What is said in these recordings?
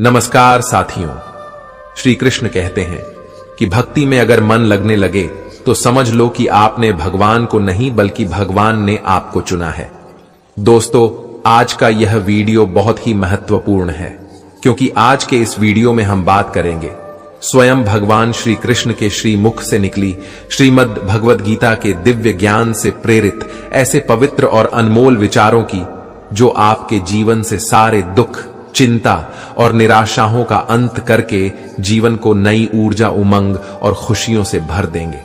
नमस्कार साथियों। श्री कृष्ण कहते हैं कि भक्ति में अगर मन लगने लगे तो समझ लो कि आपने भगवान को नहीं बल्कि भगवान ने आपको चुना है। दोस्तों, आज का यह वीडियो बहुत ही महत्वपूर्ण है क्योंकि आज के इस वीडियो में हम बात करेंगे स्वयं भगवान श्री कृष्ण के श्री मुख से निकली श्रीमद् भगवद गीता के दिव्य ज्ञान से प्रेरित ऐसे पवित्र और अनमोल विचारों की जो आपके जीवन से सारे दुख, चिंता और निराशाओं का अंत करके जीवन को नई ऊर्जा, उमंग और खुशियों से भर देंगे।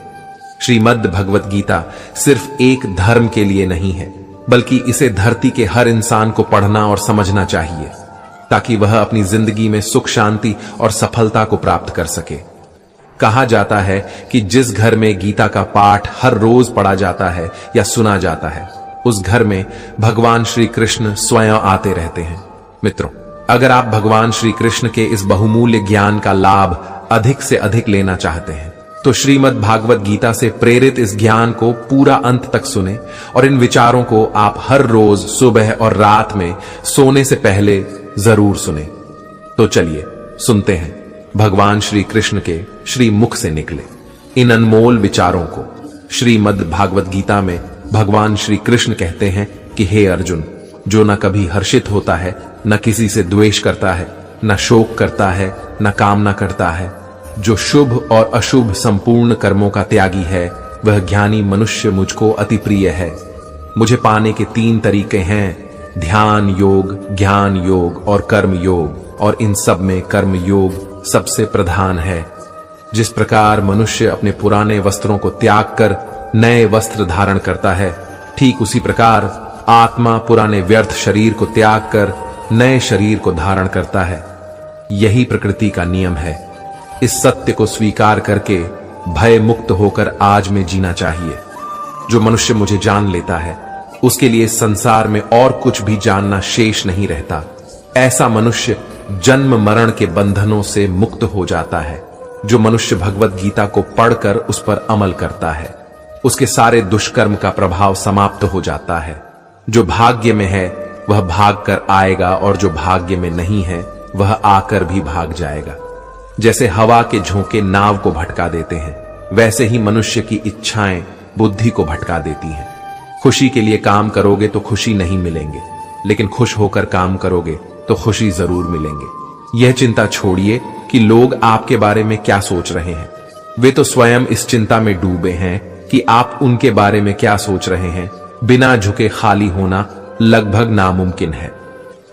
श्रीमद् भगवद गीता सिर्फ एक धर्म के लिए नहीं है, बल्कि इसे धरती के हर इंसान को पढ़ना और समझना चाहिए ताकि वह अपनी जिंदगी में सुख, शांति और सफलता को प्राप्त कर सके। कहा जाता है कि जिस घर में गीता का पाठ हर रोज पढ़ा जाता है या सुना जाता है, उस घर में भगवान श्री कृष्ण स्वयं आते रहते हैं। मित्रों, अगर आप भगवान श्री कृष्ण के इस बहुमूल्य ज्ञान का लाभ अधिक से अधिक लेना चाहते हैं तो श्रीमद् भागवत गीता से प्रेरित इस ज्ञान को पूरा अंत तक सुने और इन विचारों को आप हर रोज सुबह और रात में सोने से पहले जरूर सुने। तो चलिए सुनते हैं भगवान श्री कृष्ण के श्री मुख से निकले इन अनमोल विचारों को। श्रीमद् भागवत गीता में भगवान श्री कृष्ण कहते हैं कि हे अर्जुन, जो न कभी हर्षित होता है, न किसी से द्वेष करता है, न शोक करता है, न कामना करता है, जो शुभ और अशुभ संपूर्ण कर्मों का त्यागी है, वह ज्ञानी मनुष्य मुझको अति प्रिय है। मुझे पाने के 3 तरीके हैं, ध्यान योग, ज्ञान योग और कर्म योग, और इन सब में कर्म योग सबसे प्रधान है। जिस प्रकार मनुष्य अपने पुराने वस्त्रों को त्याग कर नए वस्त्र धारण करता है, ठीक उसी प्रकार आत्मा पुराने व्यर्थ शरीर को त्याग कर नए शरीर को धारण करता है। यही प्रकृति का नियम है। इस सत्य को स्वीकार करके भय मुक्त होकर आज में जीना चाहिए। जो मनुष्य मुझे जान लेता है उसके लिए संसार में और कुछ भी जानना शेष नहीं रहता। ऐसा मनुष्य जन्म मरण के बंधनों से मुक्त हो जाता है। जो मनुष्य भगवद गीता को पढ़कर उस पर अमल करता है, उसके सारे दुष्कर्म का प्रभाव समाप्त हो जाता है। जो भाग्य में है वह भाग कर आएगा और जो भाग्य में नहीं है वह आकर भी भाग जाएगा। जैसे हवा के झोंके नाव को भटका देते हैं, वैसे ही मनुष्य की इच्छाएं बुद्धि को भटका देती हैं। खुशी के लिए काम करोगे तो खुशी नहीं मिलेंगे, लेकिन खुश होकर काम करोगे तो खुशी जरूर मिलेंगे। यह चिंता छोड़िए कि लोग आपके बारे में क्या सोच रहे हैं। वे तो स्वयं इस चिंता में डूबे हैं कि आप उनके बारे में क्या सोच रहे हैं। बिना झुके खाली होना लगभग नामुमकिन है।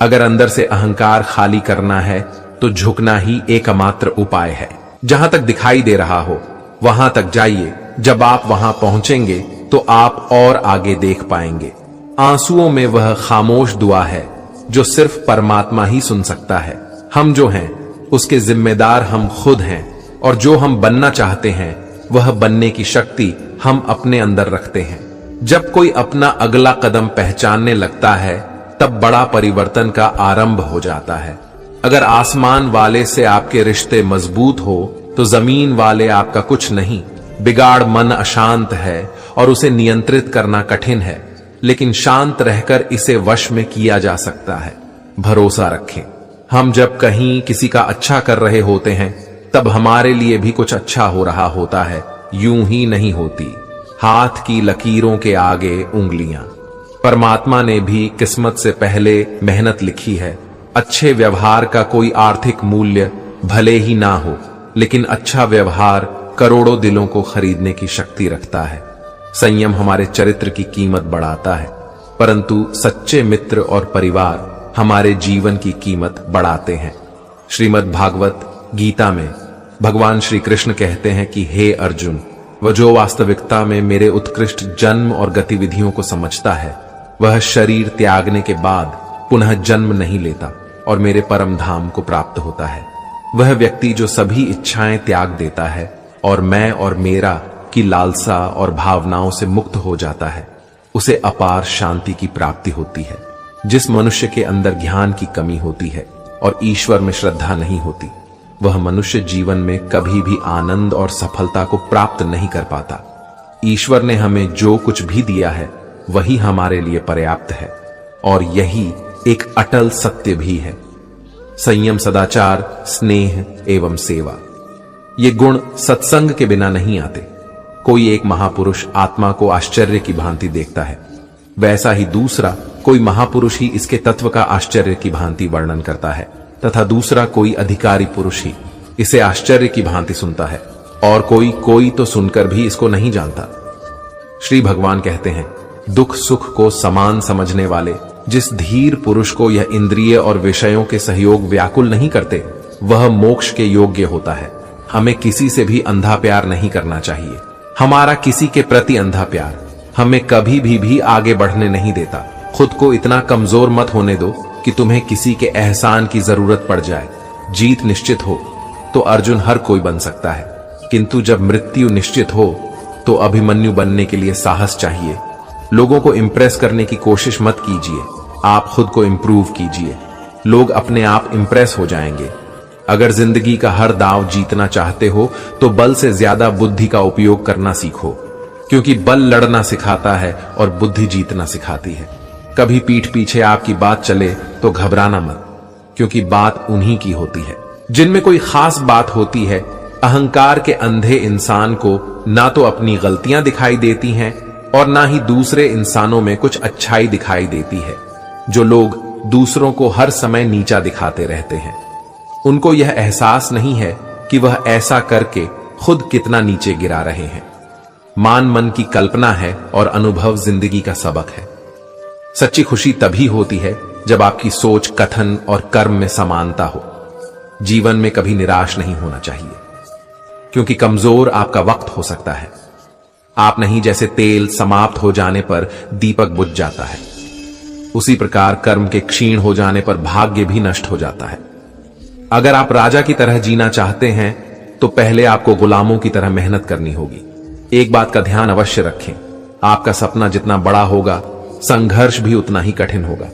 अगर अंदर से अहंकार खाली करना है तो झुकना ही एकमात्र उपाय है। जहां तक दिखाई दे रहा हो वहां तक जाइए। जब आप वहां पहुंचेंगे तो आप और आगे देख पाएंगे। आंसुओं में वह खामोश दुआ है जो सिर्फ परमात्मा ही सुन सकता है। हम जो हैं उसके जिम्मेदार हम खुद हैं, और जो हम बनना चाहते हैं वह बनने की शक्ति हम अपने अंदर रखते हैं। जब कोई अपना अगला कदम पहचानने लगता है तब बड़ा परिवर्तन का आरंभ हो जाता है। अगर आसमान वाले से आपके रिश्ते मजबूत हो तो जमीन वाले आपका कुछ नहीं। बिगाड़ मन अशांत है और उसे नियंत्रित करना कठिन है, लेकिन शांत रहकर इसे वश में किया जा सकता है। भरोसा रखें। हम जब कहीं किसी का अच्छा कर रहे होते हैं तब हमारे लिए भी कुछ अच्छा हो रहा होता है। यूं ही नहीं होती हाथ की लकीरों के आगे उंगलियां। परमात्मा ने भी किस्मत से पहले मेहनत लिखी है। अच्छे व्यवहार का कोई आर्थिक मूल्य भले ही ना हो, लेकिन अच्छा व्यवहार करोड़ों दिलों को खरीदने की शक्ति रखता है। संयम हमारे चरित्र की कीमत बढ़ाता है, परंतु सच्चे मित्र और परिवार हमारे जीवन की कीमत बढ़ाते हैं। श्रीमद् भागवत गीता में भगवान श्री कृष्ण कहते हैं कि हे अर्जुन, वह जो वास्तविकता में मेरे उत्कृष्ट जन्म और गतिविधियों को समझता है, वह शरीर त्यागने के बाद पुनः जन्म नहीं लेता और मेरे परम धाम को प्राप्त होता है। वह व्यक्ति जो सभी इच्छाएं त्याग देता है और मैं और मेरा की लालसा और भावनाओं से मुक्त हो जाता है, उसे अपार शांति की प्राप्ति होती है। जिस मनुष्य के अंदर ज्ञान की कमी होती है और ईश्वर में श्रद्धा नहीं होती, वह मनुष्य जीवन में कभी भी आनंद और सफलता को प्राप्त नहीं कर पाता। ईश्वर ने हमें जो कुछ भी दिया है वही हमारे लिए पर्याप्त है, और यही एक अटल सत्य भी है। संयम, सदाचार, स्नेह एवं सेवा। ये गुण सत्संग के बिना नहीं आते। कोई एक महापुरुष आत्मा को आश्चर्य की भांति देखता है, वैसा ही दूसरा कोई महापुरुष ही इसके तत्व का आश्चर्य की भांति वर्णन करता है, तथा दूसरा कोई अधिकारी पुरुष ही इसे आश्चर्य की भांति सुनता है, और कोई तो सुनकर भी इसको नहीं जानता। श्री भगवान कहते हैं, दुख सुख को समान समझने वाले जिस धीर पुरुष को यह इंद्रिय और विषयों के सहयोग व्याकुल नहीं करते, वह मोक्ष के योग्य होता है। हमें किसी से भी अंधा प्यार नहीं करना चाहिए। हमारा किसी के प्रति अंधा प्यार हमें कभी भी आगे बढ़ने नहीं देता। खुद को इतना कमजोर मत होने दो कि तुम्हें किसी के एहसान की जरूरत पड़ जाए। जीत निश्चित हो तो अर्जुन हर कोई बन सकता है, किंतु जब मृत्यु निश्चित हो तो अभिमन्यु बनने के लिए साहस चाहिए। लोगों को इंप्रेस करने की कोशिश मत कीजिए, आप खुद को इंप्रूव कीजिए। लोग अपने आप इंप्रेस हो जाएंगे। अगर जिंदगी का हर दांव जीतना चाहते हो तो बल से ज्यादा बुद्धि का उपयोग करना सीखो, क्योंकि बल लड़ना सिखाता है और बुद्धि जीतना सिखाती है। कभी पीठ पीछे आपकी बात चले तो घबराना मत, क्योंकि बात उन्हीं की होती है जिनमें कोई खास बात होती है। अहंकार के अंधे इंसान को ना तो अपनी गलतियां दिखाई देती हैं और ना ही दूसरे इंसानों में कुछ अच्छाई दिखाई देती है। जो लोग दूसरों को हर समय नीचा दिखाते रहते हैं, उनको यह एहसास नहीं है कि वह ऐसा करके खुद कितना नीचे गिरा रहे हैं। मान मन की कल्पना है और अनुभव जिंदगी का सबक है। सच्ची खुशी तभी होती है जब आपकी सोच, कथन और कर्म में समानता हो। जीवन में कभी निराश नहीं होना चाहिए, क्योंकि कमजोर आपका वक्त हो सकता है। आप नहीं, जैसे तेल समाप्त हो जाने पर दीपक बुझ जाता है, उसी प्रकार कर्म के क्षीण हो जाने पर भाग्य भी नष्ट हो जाता है। अगर आप राजा की तरह जीना चाहते हैं तो पहले आपको गुलामों की तरह मेहनत करनी होगी। एक बात का ध्यान अवश्य रखें, आपका सपना जितना बड़ा होगा, संघर्ष भी उतना ही कठिन होगा।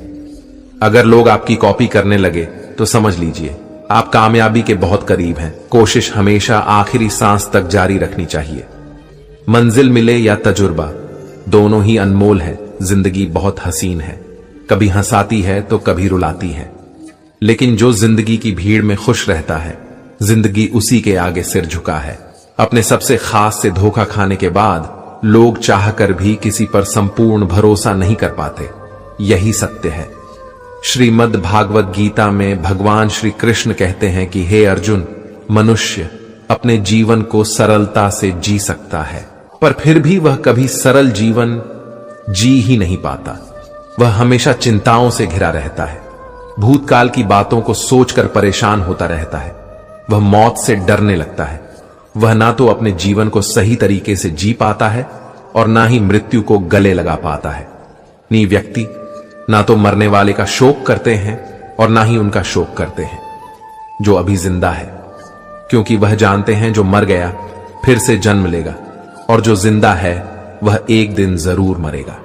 अगर लोग आपकी कॉपी करने लगे तो समझ लीजिए आप कामयाबी के बहुत करीब हैं। कोशिश हमेशा आखिरी सांस तक जारी रखनी चाहिए। मंजिल मिले या तजुर्बा, दोनों ही अनमोल है। जिंदगी बहुत हसीन है, कभी हंसाती है तो कभी रुलाती है, लेकिन जो जिंदगी की भीड़ में खुश रहता है, जिंदगी उसी के आगे सिर झुका है। अपने सबसे खास से धोखा खाने के बाद लोग चाहकर भी किसी पर संपूर्ण भरोसा नहीं कर पाते। यही सत्य है। श्रीमद् भागवत गीता में भगवान श्री कृष्ण कहते हैं कि हे अर्जुन, मनुष्य अपने जीवन को सरलता से जी सकता है, पर फिर भी वह कभी सरल जीवन जी ही नहीं पाता। वह हमेशा चिंताओं से घिरा रहता है, भूतकाल की बातों को सोचकर परेशान होता रहता है। वह मौत से डरने लगता है। वह ना तो अपने जीवन को सही तरीके से जी पाता है और ना ही मृत्यु को गले लगा पाता है। नी व्यक्ति ना तो मरने वाले का शोक करते हैं और ना ही उनका शोक करते हैं जो अभी जिंदा है, क्योंकि वह जानते हैं जो मर गया फिर से जन्म लेगा, और जो जिंदा है वह एक दिन जरूर मरेगा।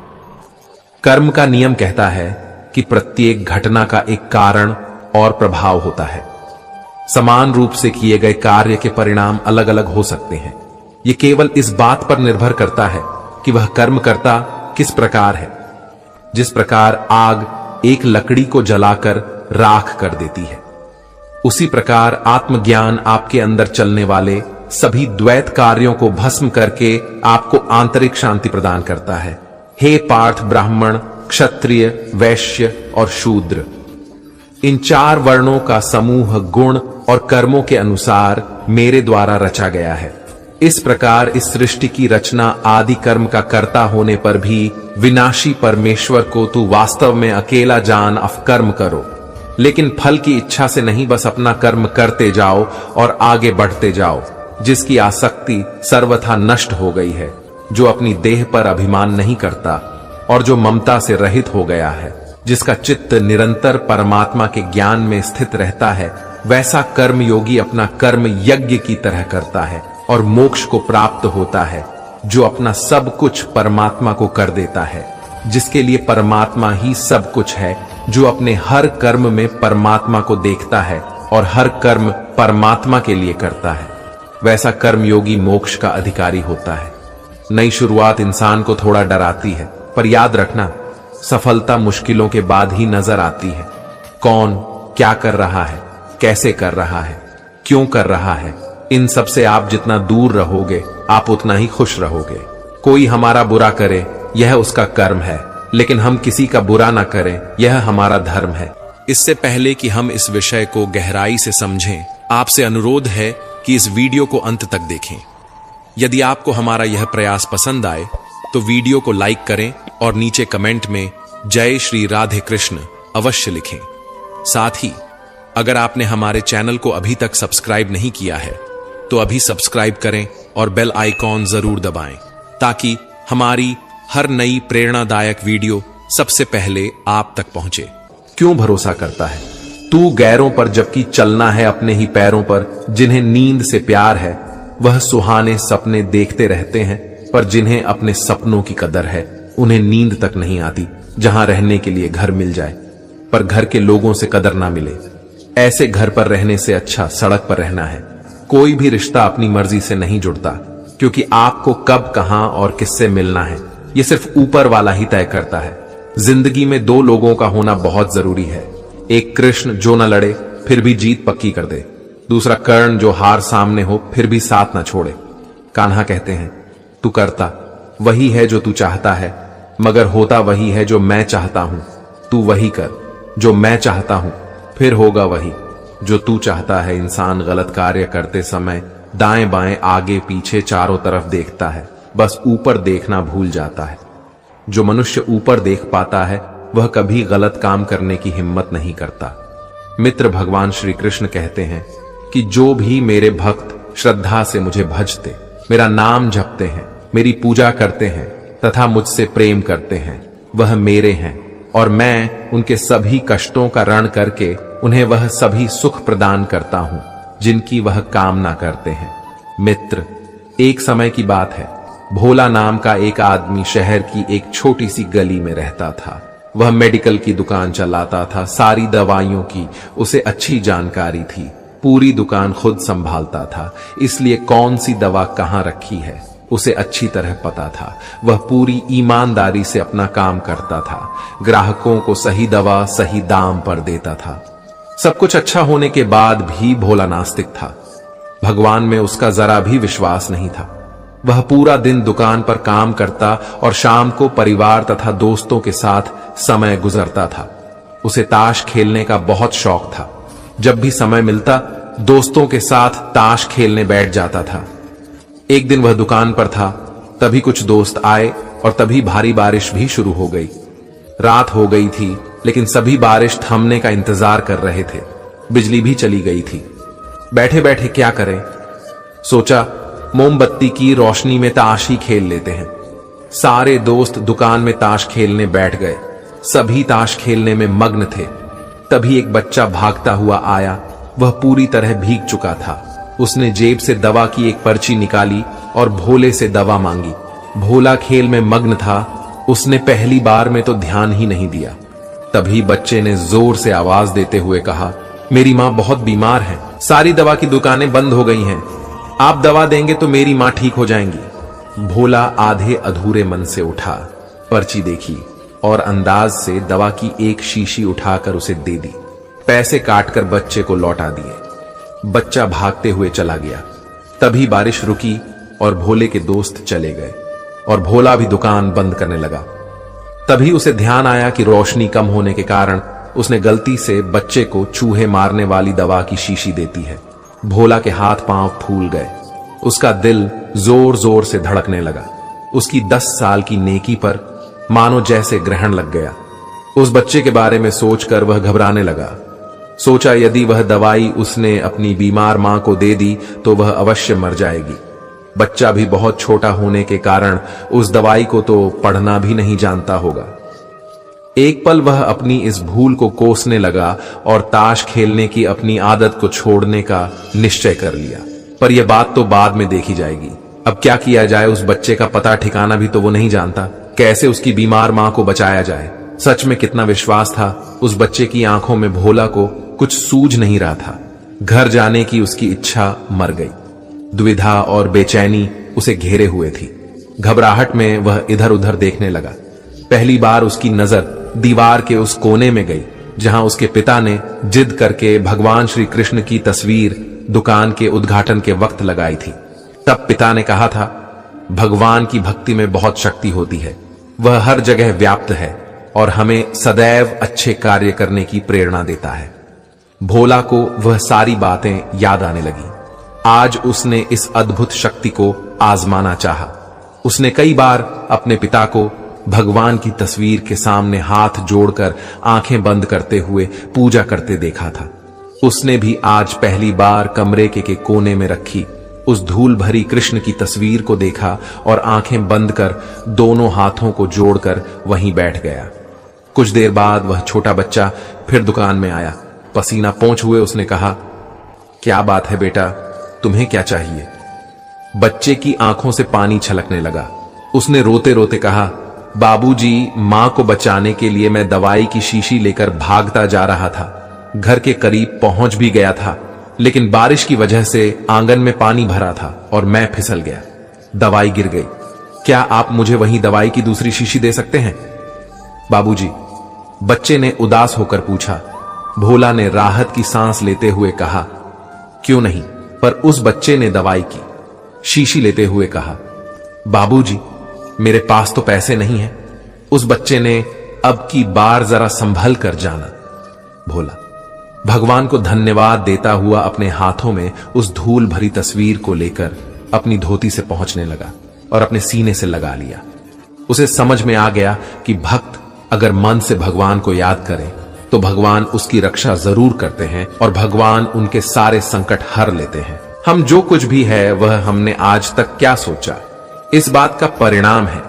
कर्म का नियम कहता है कि प्रत्येक घटना का एक कारण और प्रभाव होता है। समान रूप से किए गए कार्य के परिणाम अलग अलग हो सकते हैं। यह केवल इस बात पर निर्भर करता है कि वह कर्म करता किस प्रकार है। जिस प्रकार आग एक लकड़ी को जलाकर राख कर देती है, उसी प्रकार आत्मज्ञान आपके अंदर चलने वाले सभी द्वैत कार्यों को भस्म करके आपको आंतरिक शांति प्रदान करता है। हे पार्थ, ब्राह्मण, क्षत्रिय, वैश्य और शूद्र, इन चार वर्णों का समूह गुण और कर्मों के अनुसार मेरे द्वारा रचा गया है। इस प्रकार इस सृष्टि की रचना आदि कर्म का कर्ता होने पर भी विनाशी परमेश्वर को तू वास्तव में अकेला जान, अवकर्म करो, लेकिन फल की इच्छा से नहीं, बस अपना कर्म करते जाओ और आगे बढ़ते जाओ। जिसकी आसक्ति सर्वथा नष्ट हो गई है, जो अपनी देह पर अभिमान नहीं करता और जो ममता से रहित हो गया है, जिसका चित्त निरंतर परमात्मा के ज्ञान में स्थित रहता है, वैसा कर्म योगी अपना कर्म यज्ञ की तरह करता है और मोक्ष को प्राप्त होता है। जो अपना सब कुछ परमात्मा को कर देता है, जिसके लिए परमात्मा ही सब कुछ है, जो अपने हर कर्म में परमात्मा को देखता है और हर कर्म परमात्मा के लिए करता है, वैसा कर्मयोगी मोक्ष का अधिकारी होता है। नई शुरुआत इंसान को थोड़ा डराती है, पर याद रखना, सफलता मुश्किलों के बाद ही नजर आती है। कौन क्या कर रहा है कैसे कर रहा है, क्यों कर रहा है, इन सब से आप जितना दूर रहोगे आप उतना ही खुश रहोगे। कोई हमारा बुरा करे यह उसका कर्म है, लेकिन हम किसी का बुरा ना करें यह हमारा धर्म है। इससे पहले कि हम इस विषय को गहराई से समझें, आपसे अनुरोध है कि इस वीडियो को अंत तक देखें। यदि आपको हमारा यह प्रयास पसंद आए तो वीडियो को लाइक करें और नीचे कमेंट में जय श्री राधे कृष्ण अवश्य लिखें। साथ ही अगर आपने हमारे चैनल को अभी तक सब्सक्राइब नहीं किया है तो अभी सब्सक्राइब करें और बेल आइकॉन जरूर दबाएं, ताकि हमारी हर नई प्रेरणादायक वीडियो सबसे पहले आप तक पहुंचे। क्यों भरोसा करता है तू गैरों पर, जबकि चलना है अपने ही पैरों पर। जिन्हें नींद से प्यार है वह सुहाने सपने देखते रहते हैं, पर जिन्हें अपने सपनों की कदर है उन्हें नींद तक नहीं आती। जहां रहने के लिए घर मिल जाए पर घर के लोगों से कदर ना मिले, ऐसे घर पर रहने से अच्छा सड़क पर रहना है। कोई भी रिश्ता अपनी मर्जी से नहीं जुड़ता, क्योंकि आपको कब, कहां और किससे मिलना है ये सिर्फ ऊपर वाला ही तय करता है। जिंदगी में दो लोगों का होना बहुत जरूरी है। एक कृष्ण जो न लड़े फिर भी जीत पक्की कर दे, दूसरा कर्ण जो हार सामने हो फिर भी साथ न छोड़े। कान्हा कहते हैं, तू करता वही है जो तू चाहता है, मगर होता वही है जो मैं चाहता हूं। तू वही कर जो मैं चाहता हूं, फिर होगा वही जो तू चाहता है। इंसान गलत कार्य करते समय दाएं बाएं आगे पीछे चारों तरफ देखता है, बस ऊपर देखना भूल जाता है। जो मनुष्य ऊपर देख पाता है वह कभी गलत काम करने की हिम्मत नहीं करता। मित्र भगवान श्री कृष्ण कहते हैं कि जो भी मेरे भक्त श्रद्धा से मुझे भजते, मेरा नाम जपते हैं, मेरी पूजा करते हैं तथा मुझसे प्रेम करते हैं, वह मेरे हैं और मैं उनके सभी कष्टों का ऋण करके उन्हें वह सभी सुख प्रदान करता हूं जिनकी वह कामना करते हैं। मित्र, एक समय की बात है, भोला नाम का एक आदमी शहर की एक छोटी सी गली में रहता था। वह मेडिकल की दुकान चलाता था। सारी दवाइयों की उसे अच्छी जानकारी थी। पूरी दुकान खुद संभालता था, इसलिए कौन सी दवा कहां रखी है उसे अच्छी तरह पता था। वह पूरी ईमानदारी से अपना काम करता था, ग्राहकों को सही दवा सही दाम पर देता था। सब कुछ अच्छा होने के बाद भी भोला नास्तिक था। भगवान में उसका जरा भी विश्वास नहीं था। वह पूरा दिन दुकान पर काम करता और शाम को परिवार तथा दोस्तों के साथ समय गुजरता था। उसे ताश खेलने का बहुत शौक था। जब भी समय मिलता दोस्तों के साथ ताश खेलने बैठ जाता था। एक दिन वह दुकान पर था, तभी कुछ दोस्त आए और तभी भारी बारिश भी शुरू हो गई। रात हो गई थी, लेकिन सभी बारिश थमने का इंतजार कर रहे थे। बिजली भी चली गई थी। बैठे बैठे क्या करें, सोचा मोमबत्ती की रोशनी में ताश ही खेल लेते हैं। सारे दोस्त दुकान में ताश खेलने बैठ गए। सभी ताश खेलने में मग्न थे। तभी एक बच्चा भागता हुआ आया। वह पूरी तरह भीग चुका था। उसने जेब से दवा की एक पर्ची निकाली और भोले से दवा मांगी। भोला खेल में मग्न था, उसने पहली बार में तो ध्यान ही नहीं दिया। तभी बच्चे ने जोर से आवाज देते हुए कहा, मेरी माँ बहुत बीमार है, सारी दवा की दुकानें बंद हो गई हैं, आप दवा देंगे तो मेरी माँ ठीक हो जाएंगी। भोला आधे अधूरे मन से उठा, पर्ची देखी और अंदाज से दवा की एक शीशी उठाकर उसे दे दी। पैसे काटकर बच्चे को लौटा दिए। बच्चा भागते हुए चला गया। तभी बारिश रुकी और भोले के दोस्त चले गए और भोला भी दुकान बंद करने लगा। तभी उसे ध्यान आया कि रोशनी कम होने के कारण उसने गलती से बच्चे को चूहे मारने वाली दवा की शीशी देती है। भोला के हाथ पांव फूल गए। उसका दिल जोर जोर से धड़कने लगा। उसकी 10 साल की नेकी पर मानो जैसे ग्रहण लग गया। उस बच्चे के बारे में सोचकर वह घबराने लगा। सोचा यदि वह दवाई उसने अपनी बीमार मां को दे दी तो वह अवश्य मर जाएगी। बच्चा भी बहुत छोटा होने के कारण उस दवाई को तो पढ़ना भी नहीं जानता होगा। एक पल वह अपनी इस भूल को कोसने लगा और ताश खेलने की अपनी आदत को छोड़ने का निश्चय कर लिया। पर यह बात तो बाद में देखी जाएगी। अब क्या किया जाए, उस बच्चे का पता ठिकाना भी तो वो नहीं जानता। कैसे उसकी बीमार मां को बचाया जाए। सच में कितना विश्वास था उस बच्चे की आंखों में। भोला को कुछ सूझ नहीं रहा था। घर जाने की उसकी इच्छा मर गई। दुविधा और बेचैनी उसे घेरे हुए थी। घबराहट में वह इधर उधर देखने लगा। पहली बार उसकी नजर दीवार के उस कोने में गई जहां उसके पिता ने जिद करके भगवान श्री कृष्ण की तस्वीर दुकान के उद्घाटन के वक्त लगाई थी। तब पिता ने कहा था, भगवान की भक्ति में बहुत शक्ति होती है, वह हर जगह व्याप्त है और हमें सदैव अच्छे कार्य करने की प्रेरणा देता है। भोला को वह सारी बातें याद आने लगी। आज उसने इस अद्भुत शक्ति को आजमाना चाहा। उसने कई बार अपने पिता को भगवान की तस्वीर के सामने हाथ जोड़कर आंखें बंद करते हुए पूजा करते देखा था। उसने भी आज पहली बार कमरे के कोने में रखी उस धूल भरी कृष्ण की तस्वीर को देखा और आंखें बंद कर दोनों हाथों को जोड़कर वहीं बैठ गया। कुछ देर बाद वह छोटा बच्चा फिर दुकान में आया। पसीना पोंछ हुए उसने कहा, क्या बात है बेटा, तुम्हें क्या चाहिए? बच्चे की आंखों से पानी छलकने लगा। उसने रोते रोते कहा, बाबूजी, मां को बचाने के लिए मैं दवाई की शीशी लेकर भागता जा रहा था। घर के करीब पहुंच भी गया था, लेकिन बारिश की वजह से आंगन में पानी भरा था और मैं फिसल गया। दवाई गिर गई। क्या आप मुझे वहीं दवाई की दूसरी शीशी दे सकते हैं? बाबूजी, बच्चे ने उदास होकर पूछा। भोला ने राहत की सांस लेते हुए कहा, क्यों नहीं, पर उस बच्चे ने दवाई की शीशी लेते हुए कहा, बाबूजी, मेरे पास तो पैसे नहीं है। उस बच्चे ने अब की बार जरा संभल कर जाना। भोला भगवान को धन्यवाद देता हुआ अपने हाथों में उस धूल भरी तस्वीर को लेकर अपनी धोती से पहुंचने लगा और अपने सीने से लगा लिया। उसे समझ में आ गया कि भक्त अगर मन से भगवान को याद करे तो भगवान उसकी रक्षा जरूर करते हैं और भगवान उनके सारे संकट हर लेते हैं। हम जो कुछ भी है वह हमने आज तक क्या सोचा, इस बात का परिणाम है।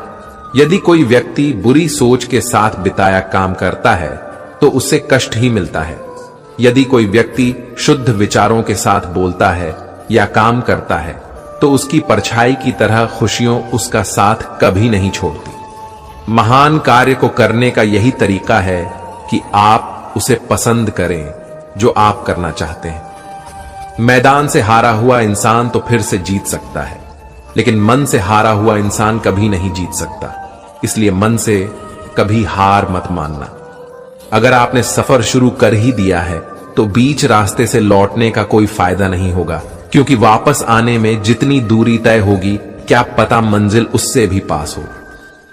यदि कोई व्यक्ति बुरी सोच के साथ बिताया काम करता है तो उसे कष्ट ही मिलता है। यदि कोई व्यक्ति शुद्ध विचारों के साथ बोलता है या काम करता है तो उसकी परछाई की तरह खुशियों उसका साथ कभी नहीं छोड़ती। महान कार्य को करने का यही तरीका है कि आप उसे पसंद करें जो आप करना चाहते हैं। मैदान से हारा हुआ इंसान तो फिर से जीत सकता है, लेकिन मन से हारा हुआ इंसान कभी नहीं जीत सकता। इसलिए मन से कभी हार मत मानना। अगर आपने सफर शुरू कर ही दिया है तो बीच रास्ते से लौटने का कोई फायदा नहीं होगा, क्योंकि वापस आने में जितनी दूरी तय होगी क्या पता मंजिल उससे भी पास हो।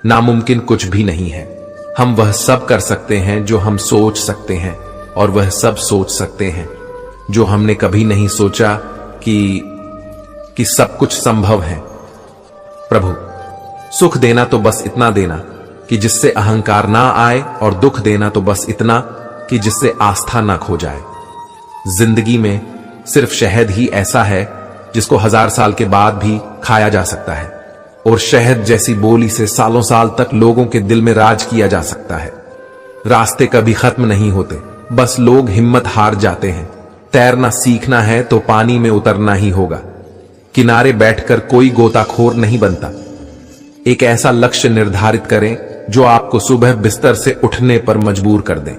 नामुमकिन कुछ भी नहीं है। हम वह सब कर सकते हैं जो हम सोच सकते हैं और वह सब सोच सकते हैं जो हमने कभी नहीं सोचा कि सब कुछ संभव है। प्रभु, सुख देना तो बस इतना देना कि जिससे अहंकार ना आए और दुख देना तो बस इतना कि जिससे आस्था ना खो जाए। जिंदगी में सिर्फ शहद ही ऐसा है जिसको 1000 साल के बाद भी खाया जा सकता है, और शहद जैसी बोली से सालों साल तक लोगों के दिल में राज किया जा सकता है। रास्ते कभी खत्म नहीं होते, बस लोग हिम्मत हार जाते हैं। तैरना सीखना है तो पानी में उतरना ही होगा। किनारे बैठकर कोई गोताखोर नहीं बनता। एक ऐसा लक्ष्य निर्धारित करें जो आपको सुबह बिस्तर से उठने पर मजबूर कर दे।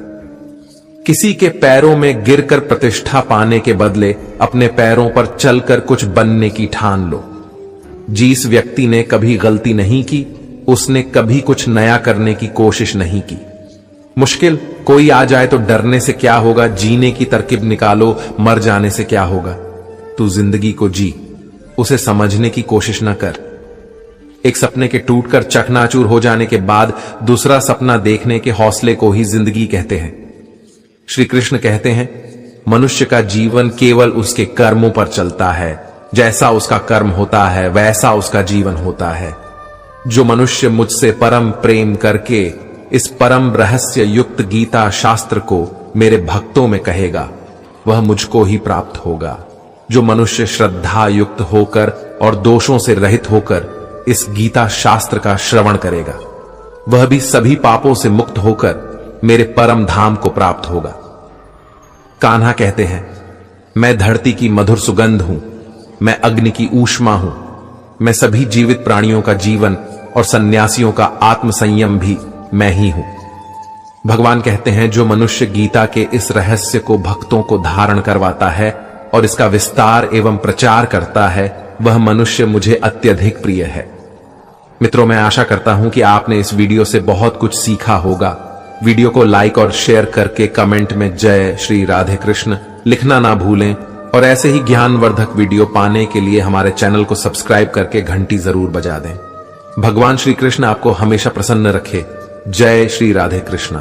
किसी के पैरों में गिरकर प्रतिष्ठा पाने के बदले अपने पैरों पर चलकर कुछ बनने की ठान लो। जिस व्यक्ति ने कभी गलती नहीं की उसने कभी कुछ नया करने की कोशिश नहीं की। मुश्किल कोई आ जाए तो डरने से क्या होगा, जीने की तरकीब निकालो, मर जाने से क्या होगा। तू जिंदगी को जी, उसे समझने की कोशिश न कर। एक सपने के टूटकर चकनाचूर हो जाने के बाद दूसरा सपना देखने के हौसले को ही जिंदगी कहते हैं। श्री कृष्ण कहते हैं, मनुष्य का जीवन केवल उसके कर्मों पर चलता है। जैसा उसका कर्म होता है वैसा उसका जीवन होता है। जो मनुष्य मुझसे परम प्रेम करके इस परम रहस्य युक्त गीता शास्त्र को मेरे भक्तों में कहेगा वह मुझको ही प्राप्त होगा। जो मनुष्य श्रद्धा युक्त होकर और दोषों से रहित होकर इस गीता शास्त्र का श्रवण करेगा वह भी सभी पापों से मुक्त होकर मेरे परम धाम को प्राप्त होगा। कान्हा कहते हैं, मैं धरती की मधुर सुगंध हूं, मैं अग्नि की ऊष्मा हूं, मैं सभी जीवित प्राणियों का जीवन और सन्यासियों का आत्म संयम भी मैं ही हूं। भगवान कहते हैं, जो मनुष्य गीता के इस रहस्य को भक्तों को धारण करवाता है और इसका विस्तार एवं प्रचार करता है वह मनुष्य मुझे अत्यधिक प्रिय है। मित्रों, मैं आशा करता हूं कि आपने इस वीडियो से बहुत कुछ सीखा होगा। वीडियो को लाइक और शेयर करके कमेंट में जय श्री राधे कृष्ण लिखना ना भूलें और ऐसे ही ज्ञानवर्धक वीडियो पाने के लिए हमारे चैनल को सब्सक्राइब करके घंटी जरूर बजा दें। भगवान श्री कृष्ण आपको हमेशा प्रसन्न रखे। जय श्री राधे कृष्ण।